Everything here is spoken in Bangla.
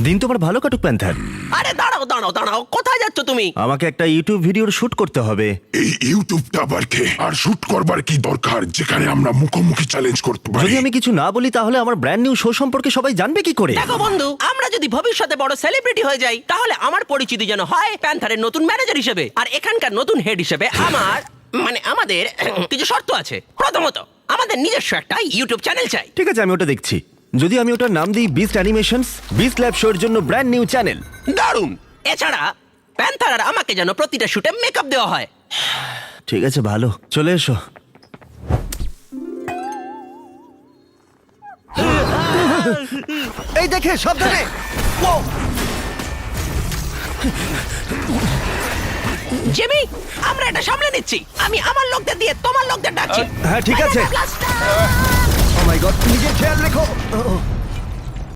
দিন তোমার ভালো কাটুক প্যান্থার। আরে দাঁড়াও দাঁড়াও দাঁড়াও, কোথায় যাচ্ছ তুমি? আমাকে একটা ইউটিউব ভিডিওর শুট করতে হবে। এই ইউটিউবটা আবার কে? আর শুট করবার কি দরকার যেখানে আমরা মুখোমুখি চ্যালেঞ্জ করতে পারি? যদি আমি কিছু না বলি তাহলে আমার ব্র্যান্ড নিউ শো সম্পর্কে সবাই জানবে কি করে? দেখো বন্ধু, আমরা যদি ভবিষ্যতে বড় সেলিব্রিটি হয়ে যাই তাহলে আমার পরিচিতি যেন হয় প্যান্থারের নতুন ম্যানেজার হিসেবে, আর এখানকার নতুন হেড হিসেবে আমাদের কিছু শর্ত আছে। প্রথমত, আমাদের নিজস্ব একটা ইউটিউব চ্যানেল চাই। ঠিক আছে, আমি ওটা দেখছি। যদি আমি ওটার নাম দিই বিস্ট অ্যানিমেশনস, বিস্ট ল্যাব শোর জন্য ব্র্যান্ড নিউ চ্যানেল। দারুণ। এছাড়া প্যান্থার আর আমাকে যেন প্রতিটা শুটে মেকআপ দেওয়া হয়। ঠিক আছে, ভালো, চলে এসো। এই দেখে সাবধানে। জিমি, আমরা এটা সামলে নিচ্ছি। আমি আমার লোকদের দিয়ে তোমার লোকদের ডাকছি। হ্যাঁ, ঠিক আছে। ও মাই গড, নিজের খেয়াল রেখো।